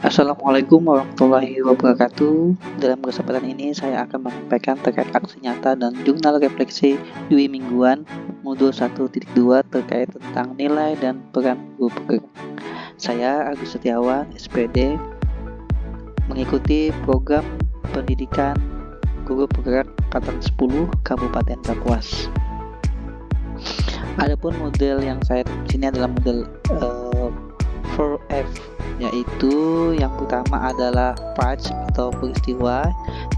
Assalamualaikum warahmatullahi wabarakatuh. Dalam kesempatan ini saya akan menyampaikan terkait aksi nyata dan jurnal refleksi Dwi Mingguan modul 1.2 terkait tentang nilai dan peran guru penggerak. Saya Agus Setiawan, SPD, mengikuti program pendidikan guru penggerak angkatan 10 Kabupaten Kapuas. Adapun model yang saya di sini adalah model 4F, yaitu yang pertama adalah facts atau peristiwa,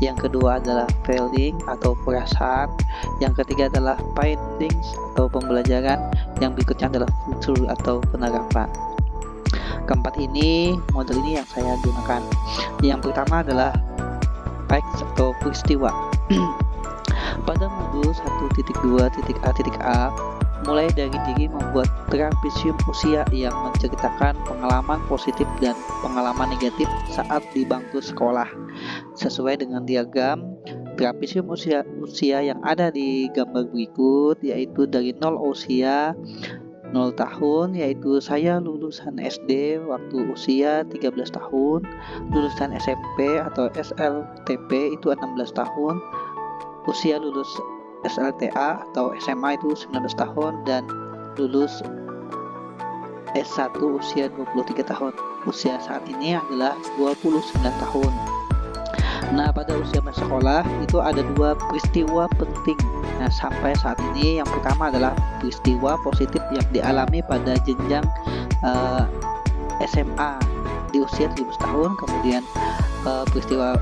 yang kedua adalah feeling atau perasaan, yang ketiga adalah findings atau pembelajaran, yang berikutnya adalah future atau penerapan. Keempat ini, model ini yang saya gunakan. Yang pertama adalah facts atau peristiwa. Pada modul 1.2.a mulai dari diri membuat trapesium usia yang menceritakan pengalaman positif dan pengalaman negatif saat di bangku sekolah. Sesuai dengan diagram trapesium usia yang ada di gambar berikut, yaitu dari 0 usia 0 tahun, yaitu saya lulusan SD waktu usia 13 tahun, lulusan SMP atau SLTP itu 16 tahun, usia lulus SLTA atau SMA itu 19 tahun, dan lulus S1 usia 23 tahun. Usia saat ini adalah 29 tahun. Nah, pada usia sekolah itu ada dua peristiwa penting. Nah, sampai saat ini yang pertama adalah peristiwa positif yang dialami pada jenjang SMA di usia 17 tahun, kemudian peristiwa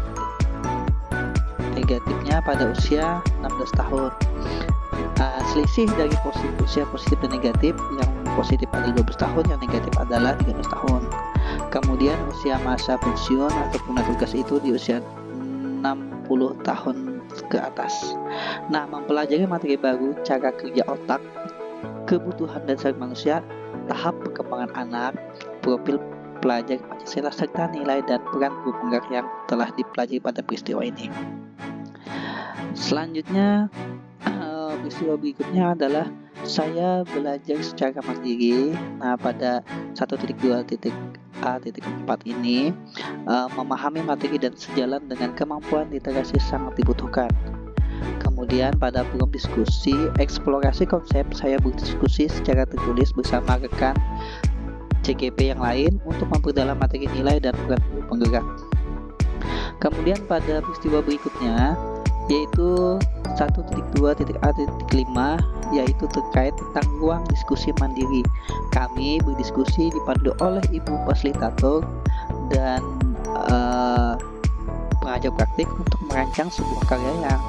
negatifnya pada usia 16 tahun. Selisih dari usia positif dan negatif, yang positif adalah 12 tahun, yang negatif adalah 13 tahun. Kemudian usia masa pensiun atau punah tugas itu di usia 60 tahun ke atas. Nah, mempelajari materi baru, cara kerja otak, kebutuhan dasar manusia, tahap perkembangan anak, profil pelajar Pancasila, serta nilai dan peran guru penggerak yang telah dipelajari pada peristiwa ini. Selanjutnya, peristiwa berikutnya adalah saya belajar secara mandiri. Nah, pada 1.2.a.4 ini memahami materi dan sejalan dengan kemampuan literasi sangat dibutuhkan. Kemudian pada program diskusi eksplorasi konsep, saya berdiskusi secara tertulis bersama rekan CGP yang lain untuk memperdalam materi nilai dan peran guru penggerak. Kemudian pada peristiwa berikutnya, yaitu 1.2.a.5, yaitu terkait tentang ruang diskusi mandiri. Kami berdiskusi dipandu oleh Ibu Fasilitator dan pengajar praktik untuk merancang sebuah karya yang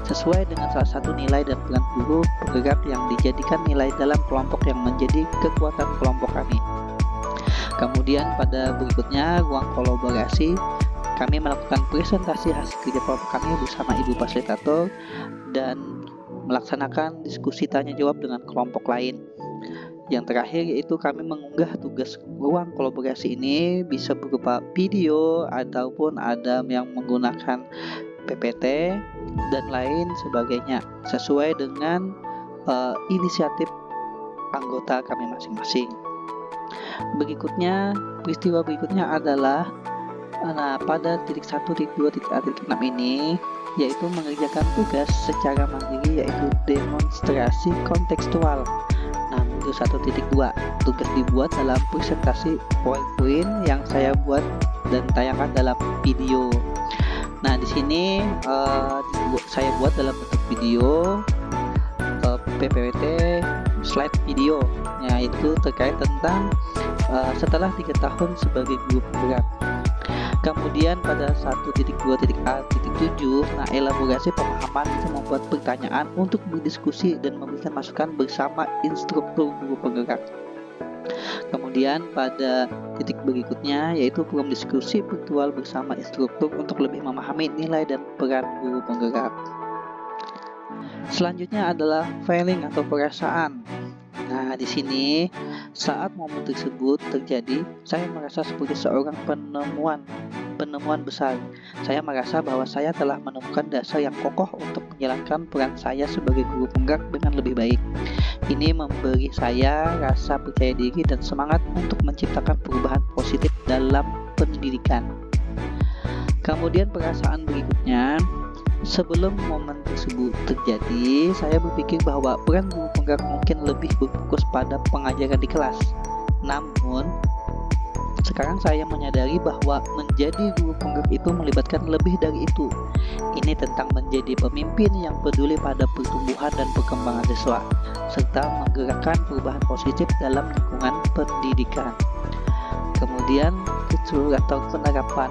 sesuai dengan salah satu nilai dan peran guru penggerak yang dijadikan nilai dalam kelompok yang menjadi kekuatan kelompok kami. Kemudian pada berikutnya, ruang kolaborasi, kami melakukan presentasi hasil kerja kelompok kami bersama Ibu Fasilitator dan melaksanakan diskusi tanya jawab dengan kelompok lain. Yang terakhir yaitu kami mengunggah tugas ruang kolaborasi ini bisa berupa video ataupun ada yang menggunakan PPT dan lain sebagainya sesuai dengan inisiatif anggota kami masing-masing. Berikutnya, peristiwa berikutnya adalah pada titik 1.2.a.6 ini, yaitu mengerjakan tugas secara mandiri, yaitu demonstrasi kontekstual. Nah, modul 1.2 tugas dibuat dalam presentasi PowerPoint yang saya buat dan tayangkan dalam video. Nah, di sini saya buat dalam bentuk video PPT slide video, yaitu terkait tentang setelah 3 tahun sebagai guru penggerak. Kemudian pada 1.2.a.7, elaborasi pemahaman itu membuat pertanyaan untuk berdiskusi dan memberikan masukan bersama instruktur guru penggerak. Kemudian pada titik berikutnya yaitu program diskusi virtual bersama instruktur untuk lebih memahami nilai dan peran guru penggerak. Selanjutnya adalah feeling atau perasaan. Nah, di sini saat momen tersebut terjadi, saya merasa seperti seorang penemuan besar. Saya merasa bahwa saya telah menemukan dasar yang kokoh untuk menjalankan peran saya sebagai guru penggerak dengan lebih baik. Ini memberi saya rasa percaya diri dan semangat untuk menciptakan perubahan positif dalam pendidikan. Kemudian perasaan berikutnya, sebelum momen tersebut terjadi, saya berpikir bahwa peran guru penggerak mungkin lebih berfokus pada pengajaran di kelas. Namun, sekarang saya menyadari bahwa menjadi guru penggerak itu melibatkan lebih dari itu. Ini tentang menjadi pemimpin yang peduli pada pertumbuhan dan perkembangan siswa, serta menggerakkan perubahan positif dalam lingkungan pendidikan. Kemudian, fitur atau penerapan.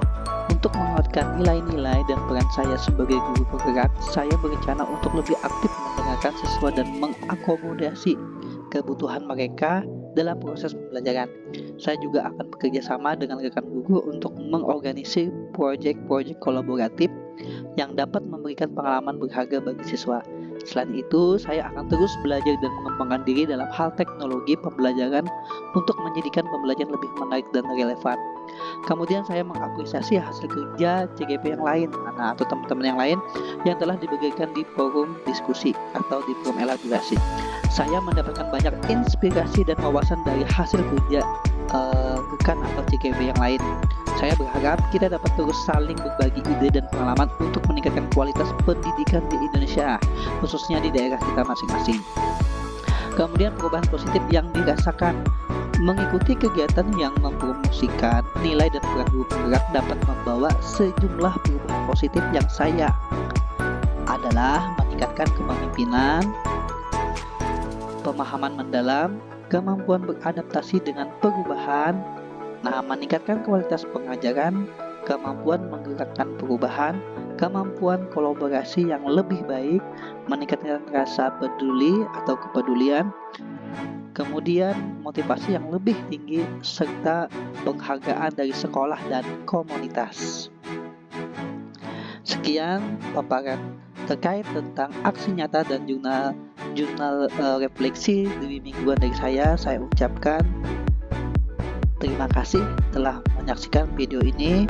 Untuk menguatkan nilai-nilai dan peran saya sebagai guru penggerak, saya berencana untuk lebih aktif mendengarkan siswa dan mengakomodasi kebutuhan mereka dalam proses pembelajaran. Saya juga akan bekerja sama dengan rekan guru untuk mengorganisir proyek-proyek kolaboratif yang dapat memberikan pengalaman berharga bagi siswa. Selain itu, saya akan terus belajar dan mengembangkan diri dalam hal teknologi pembelajaran untuk menjadikan pembelajaran lebih menarik dan relevan. Kemudian saya mengapresiasi hasil kerja CGP yang lain, atau teman-teman yang lain yang telah dibagikan di forum diskusi atau di forum elaborasi. Saya mendapatkan banyak inspirasi dan wawasan dari hasil kerja rekan atau CGP yang lain. Saya berharap kita dapat terus saling berbagi ide dan pengalaman untuk meningkatkan kualitas pendidikan di Indonesia, khususnya di daerah kita masing-masing. Kemudian perubahan positif yang dirasakan. Mengikuti kegiatan yang mempromosikan nilai dan peran guru penggerak dapat membawa sejumlah perubahan positif yang saya adalah meningkatkan kepemimpinan, pemahaman mendalam, kemampuan beradaptasi dengan perubahan, meningkatkan kualitas pengajaran, kemampuan menggerakkan perubahan, kemampuan kolaborasi yang lebih baik, meningkatkan rasa peduli atau kepedulian, kemudian motivasi yang lebih tinggi, serta penghargaan dari sekolah dan komunitas. Sekian paparan terkait tentang aksi nyata dan jurnal refleksi di mingguan dari saya. Saya ucapkan terima kasih telah menyaksikan video ini.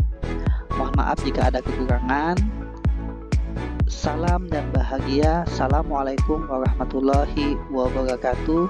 Mohon maaf jika ada kekurangan. Salam dan bahagia. Assalamualaikum warahmatullahi wabarakatuh.